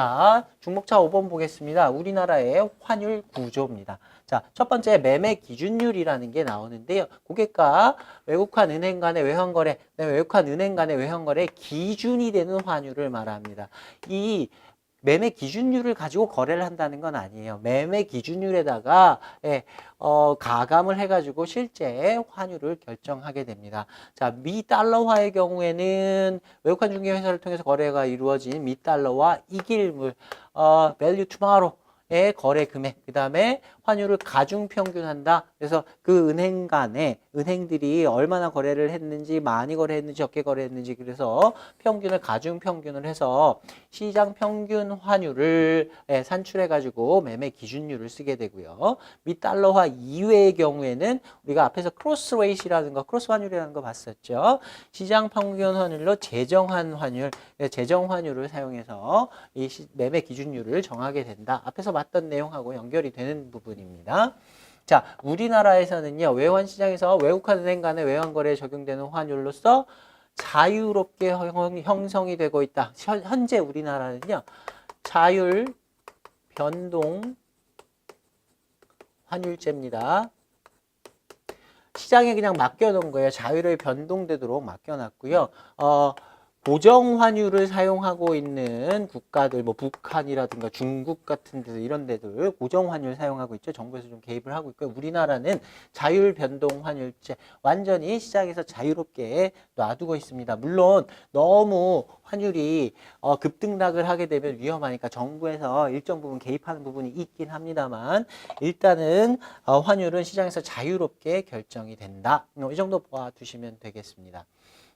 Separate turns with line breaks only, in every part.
자, 중복차 5번 보겠습니다. 우리나라의 환율 구조입니다. 자, 첫 번째 매매 기준율이라는 게 나오는데요. 고객과 외국환 은행 간의 외환거래, 외국환 은행 간의 외환거래 기준이 되는 환율을 말합니다. 이 매매 기준율을 가지고 거래를 한다는 건 아니에요. 매매 기준율에다가 가감을 해가지고 실제 환율을 결정하게 됩니다. 자, 미 달러화의 경우에는 외국환 중개회사를 통해서 거래가 이루어진 미 달러와 이길물, value tomorrow의 거래 금액, 그 다음에 환율을 가중평균한다. 그래서 그 은행 간에 은행들이 얼마나 거래를 했는지, 많이 거래했는지, 적게 거래했는지, 그래서 평균을 가중평균을 해서 시장 평균 환율을 산출해가지고 매매 기준율을 쓰게 되고요. 미 달러화 이외의 경우에는 우리가 앞에서 크로스 레이트라는 거, 크로스 환율이라는 거 봤었죠. 시장 평균 환율로 재정한 환율, 재정 환율을 사용해서 이 매매 기준율을 정하게 된다. 앞에서 봤던 내용하고 연결이 되는 부분입니다. 자, 우리나라에서는요, 외환시장에서 외국환 은행 간의 외환거래에 적용되는 환율로서 자유롭게 형성이 되고 있다. 현재 우리나라는요, 자율 변동 환율제입니다. 시장에 그냥 맡겨놓은 거예요. 자유롭게 변동되도록 맡겨놨고요. 고정 환율을 사용하고 있는 국가들, 뭐 북한이라든가 중국 같은 데서 이런 데들 고정 환율 사용하고 있죠. 정부에서 좀 개입을 하고 있고요. 우리나라는 자율 변동 환율제, 완전히 시장에서 자유롭게 놔두고 있습니다. 물론 너무 환율이 급등락을 하게 되면 위험하니까 정부에서 일정 부분 개입하는 부분이 있긴 합니다만, 일단은 환율은 시장에서 자유롭게 결정이 된다. 이 정도 봐두시면 되겠습니다.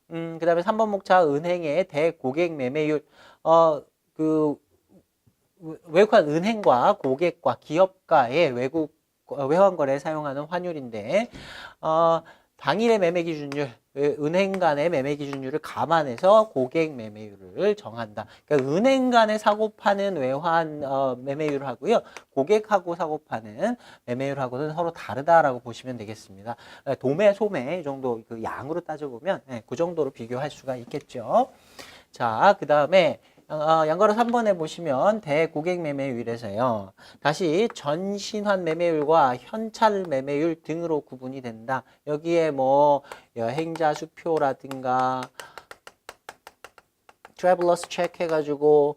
그 다음에 3번 목차 은행의 대고객 매매율, 외국환 은행과 고객과 기업과의 외환거래에 사용하는 환율인데, 당일의 매매 기준율, 은행 간의 매매 기준율을 감안해서 고객 매매율을 정한다. 그러니까 은행 간에 사고 파는 외환 매매율을 하고요. 고객하고 사고 파는 매매율하고는 서로 다르다라고 보시면 되겠습니다. 도매, 소매 이 정도 그 양으로 따져보면 그 정도로 비교할 수가 있겠죠. 자, 그 다음에 양가로 3번에 보시면 대고객 매매율에서요. 다시 전신환 매매율과 현찰 매매율 등으로 구분이 된다. 여기에 뭐 여행자 수표라든가 트래블러스 체크 해가지고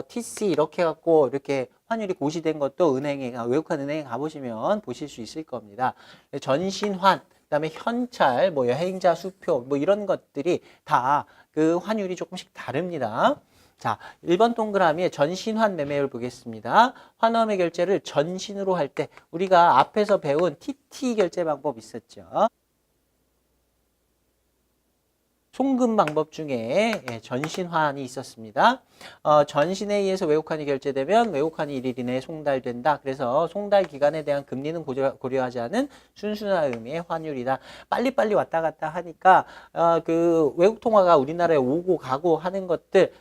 TC 이렇게 해갖고 이렇게 환율이 고시된 것도 은행에, 외국환 은행에 가보시면 보실 수 있을 겁니다. 전신환, 그다음에 현찰, 뭐 여행자 수표, 뭐 이런 것들이 다 그 환율이 조금씩 다릅니다. 자, 1번 동그라미에 전신환 매매율 보겠습니다. 환원의 결제를 전신으로 할 때 우리가 앞에서 배운 TT 결제 방법 있었죠. 송금 방법 중에 전신환이 있었습니다. 전신에 의해서 외국환이 결제되면 외국환이 1일 이내에 송달된다. 그래서 송달 기간에 대한 금리는 고려하지 않은 순수한 의미의 환율이다. 빨리빨리 왔다 갔다 하니까 그 외국 통화가 우리나라에 오고 가고 하는 것들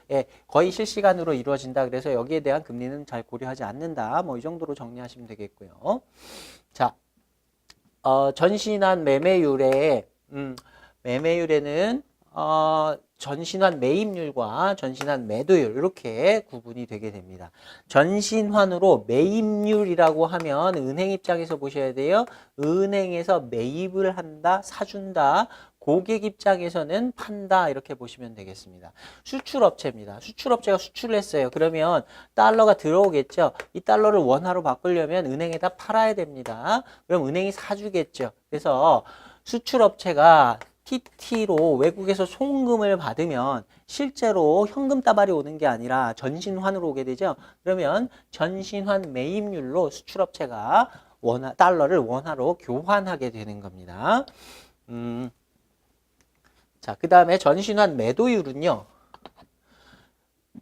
거의 실시간으로 이루어진다. 그래서 여기에 대한 금리는 잘 고려하지 않는다. 뭐 이 정도로 정리하시면 되겠고요. 자, 전신환 매매율에는 전신환 매입률과 전신환 매도율 이렇게 구분이 되게 됩니다. 전신환으로 매입률이라고 하면 은행 입장에서 보셔야 돼요. 은행에서 매입을 한다, 사준다. 고객 입장에서는 판다 이렇게 보시면 되겠습니다. 수출업체입니다. 수출업체가 수출을 했어요. 그러면 달러가 들어오겠죠. 이 달러를 원화로 바꾸려면 은행에다 팔아야 됩니다. 그럼 은행이 사주겠죠. 그래서 수출업체가 TT로 외국에서 송금을 받으면 실제로 현금 따발이 오는 게 아니라 전신환으로 오게 되죠. 그러면 전신환 매입률로 수출업체가 달러를 원화로 교환하게 되는 겁니다. 자, 그 다음에 전신환 매도율은요.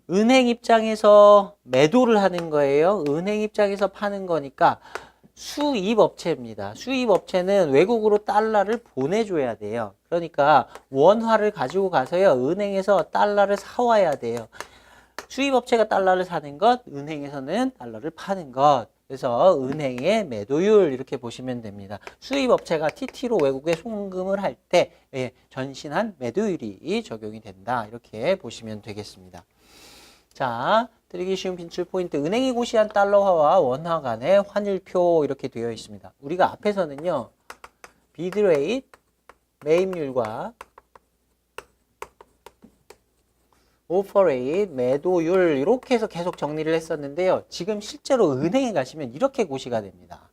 은행 입장에서 매도를 하는 거예요. 은행 입장에서 파는 거니까 수입업체입니다. 수입업체는 외국으로 달러를 보내줘야 돼요. 그러니까 원화를 가지고 가서요. 은행에서 달러를 사와야 돼요. 수입업체가 달러를 사는 것, 은행에서는 달러를 파는 것. 그래서 은행의 매도율 이렇게 보시면 됩니다. 수입업체가 TT로 외국에 송금을 할 때 전신한 매도율이 적용이 된다. 이렇게 보시면 되겠습니다. 자, 드리기 쉬운 빈출 포인트. 은행이 고시한 달러화와 원화 간의 환율표 이렇게 되어 있습니다. 우리가 앞에서는요. 비드레이트, 매입률과 오퍼레이트, 매도율 이렇게 해서 계속 정리를 했었는데요. 지금 실제로 은행에 가시면 이렇게 고시가 됩니다.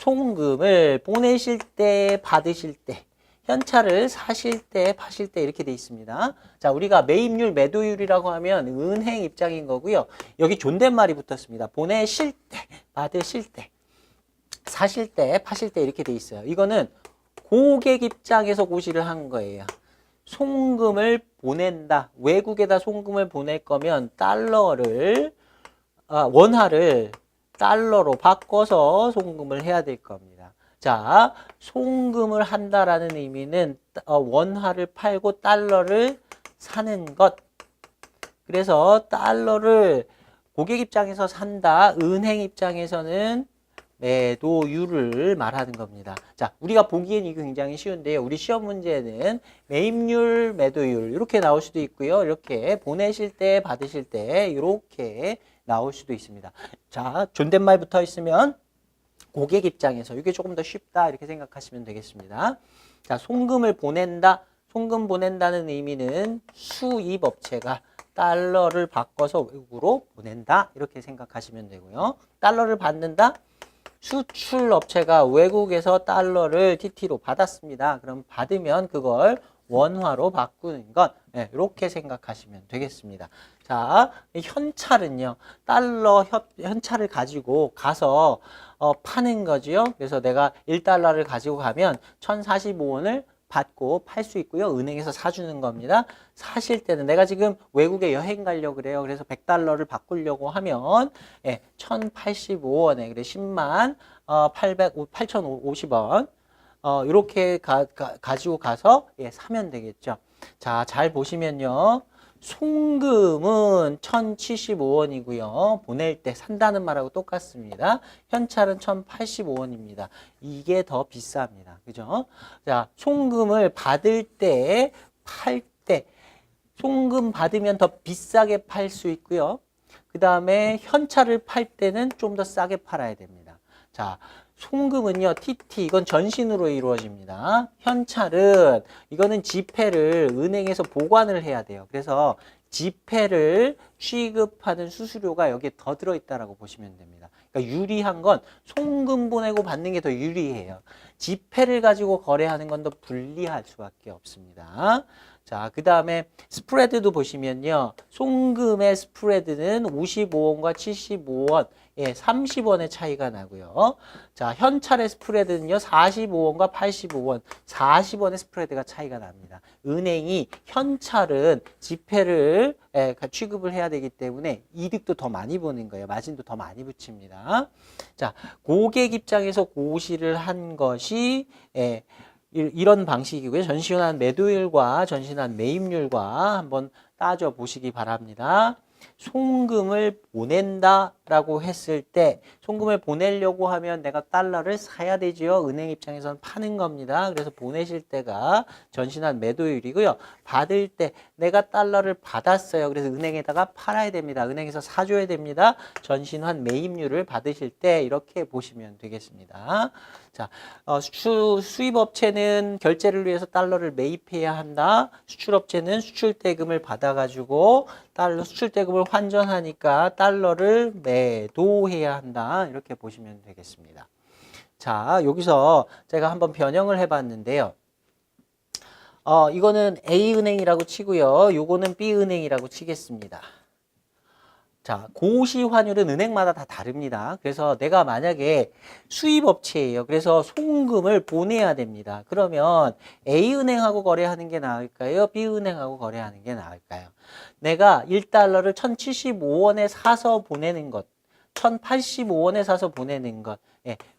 송금을 보내실 때, 받으실 때, 현찰을 사실 때, 파실 때 이렇게 돼 있습니다. 자, 우리가 매입률, 매도율이라고 하면 은행 입장인 거고요. 여기 존댓말이 붙었습니다. 보내실 때, 받으실 때, 사실 때, 파실 때 이렇게 돼 있어요. 이거는 고객 입장에서 고시를 한 거예요. 송금을 보낸다. 외국에다 송금을 보낼 거면 원화를 달러로 바꿔서 송금을 해야 될 겁니다. 자, 송금을 한다라는 의미는 원화를 팔고 달러를 사는 것. 그래서 달러를 고객 입장에서 산다. 은행 입장에서는 매도율을 말하는 겁니다. 자, 우리가 보기엔 이거 굉장히 쉬운데요. 우리 시험 문제는 매입률, 매도율 이렇게 나올 수도 있고요. 이렇게 보내실 때, 받으실 때 이렇게 나올 수도 있습니다. 자, 존댓말 붙어 있으면 고객 입장에서 이게 조금 더 쉽다 이렇게 생각하시면 되겠습니다. 자, 송금을 보낸다. 송금 보낸다는 의미는 수입업체가 달러를 바꿔서 외국으로 보낸다 이렇게 생각하시면 되고요. 달러를 받는다. 수출업체가 외국에서 달러를 TT로 받았습니다. 그럼 받으면 그걸 원화로 바꾸는 것 이렇게 생각하시면 되겠습니다. 자, 현찰은요. 달러 현찰을 가지고 가서 파는 거지요. 그래서 내가 1달러를 가지고 가면 1045원을 받고 팔 수 있고요. 은행에서 사주는 겁니다. 사실 때는 내가 지금 외국에 여행 가려고 그래요. 그래서 100달러를 바꾸려고 하면 1085원에 그래 10만 8,050원 이렇게 가지고 가서 사면 되겠죠. 자, 잘 보시면요. 송금은 1,075원이고요. 보낼 때 산다는 말하고 똑같습니다. 현찰은 1,085원입니다. 이게 더 비쌉니다. 그죠? 자, 송금을 받을 때, 팔 때, 송금 받으면 더 비싸게 팔 수 있고요. 그 다음에 현찰을 팔 때는 좀 더 싸게 팔아야 됩니다. 자, 송금은요, TT, 이건 전신으로 이루어집니다. 현찰은, 이거는 지폐를 은행에서 보관을 해야 돼요. 그래서 지폐를 취급하는 수수료가 여기에 더 들어있다라고 보시면 됩니다. 그러니까 유리한 건 송금 보내고 받는 게 더 유리해요. 지폐를 가지고 거래하는 건 더 불리할 수밖에 없습니다. 자, 그 다음에 스프레드도 보시면요. 송금의 스프레드는 55원과 75원, 30원의 차이가 나고요. 자, 현찰의 스프레드는요. 45원과 85원, 40원의 스프레드가 차이가 납니다. 은행이 현찰은 지폐를 취급을 해야 되기 때문에 이득도 더 많이 보는 거예요. 마진도 더 많이 붙입니다. 자, 고객 입장에서 고시를 한 것이 이런 방식이고요. 전신한 매도율과 전신한 매입률과 한번 따져 보시기 바랍니다. 송금을 보낸다라고 했을 때 송금을 보내려고 하면 내가 달러를 사야 되지요. 은행 입장에서는 파는 겁니다. 그래서 보내실 때가 전신한 매도율이고요. 받을 때 내가 달러를 받았어요. 그래서 은행에다가 팔아야 됩니다. 은행에서 사줘야 됩니다. 전신한 매입률을 받으실 때 이렇게 보시면 되겠습니다. 자, 수입업체는 결제를 위해서 달러를 매입해야 한다. 수출업체는 수출대금을 받아가지고 수출대금을 환전하니까 달러를 매도해야 한다. 이렇게 보시면 되겠습니다. 자, 여기서 제가 한번 변형을 해봤는데요. 이거는 A은행이라고 치고요. 요거는 B은행이라고 치겠습니다. 자, 고시 환율은 은행마다 다 다릅니다. 그래서 내가 만약에 수입업체예요. 그래서 송금을 보내야 됩니다. 그러면 A은행하고 거래하는 게 나을까요? B은행하고 거래하는 게 나을까요? 내가 1달러를 1,075원에 사서 보내는 것, 1,085원에 사서 보내는 것.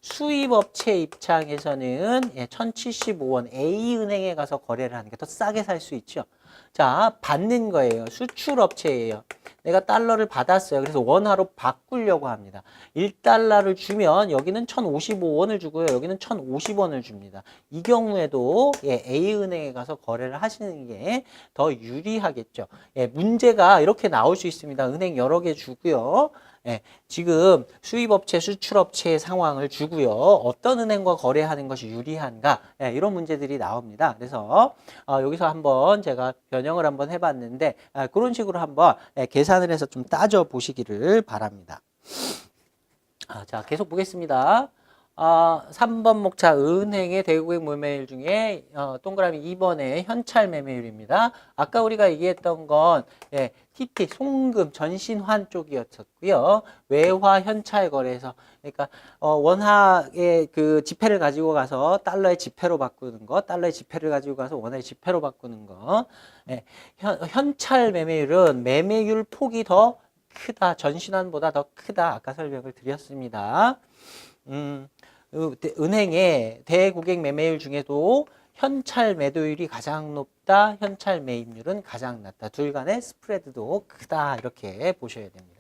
수입업체 입장에서는 1,075원 A은행에 가서 거래를 하는 게 더 싸게 살 수 있죠. 자, 받는 거예요. 수출업체예요. 내가 달러를 받았어요. 그래서 원화로 바꾸려고 합니다. 1달러를 주면 여기는 1,055원을 주고요. 여기는 1,050원을 줍니다. 이 경우에도 예, A은행에 가서 거래를 하시는 게 더 유리하겠죠. 예, 문제가 이렇게 나올 수 있습니다. 은행 여러 개 주고요. 예, 지금 수입업체, 수출업체의 상황을 주고요. 어떤 은행과 거래하는 것이 유리한가? 예, 이런 문제들이 나옵니다. 그래서 여기서 한번 제가 변형을 한번 해봤는데 그런 식으로 한번 예, 계산을 해서 좀 따져 보시기를 바랍니다. 자, 계속 보겠습니다. 3번 목차 은행의 대고객 매매율 중에 동그라미 2번의 현찰 매매율입니다. 아까 우리가 얘기했던 건 예, TT 송금 전신환 쪽이었었고요. 외화 현찰 거래에서 그러니까 원화의 그 지폐를 가지고 가서 달러의 지폐로 바꾸는 거, 달러의 지폐를 가지고 가서 원화의 지폐로 바꾸는 거. 예, 현찰 매매율은 매매율 폭이 더 크다. 전신환보다 더 크다. 아까 설명을 드렸습니다. 은행의 대고객 매매율 중에도 현찰 매도율이 가장 높다. 현찰 매입률은 가장 낮다. 둘 간의 스프레드도 크다. 이렇게 보셔야 됩니다.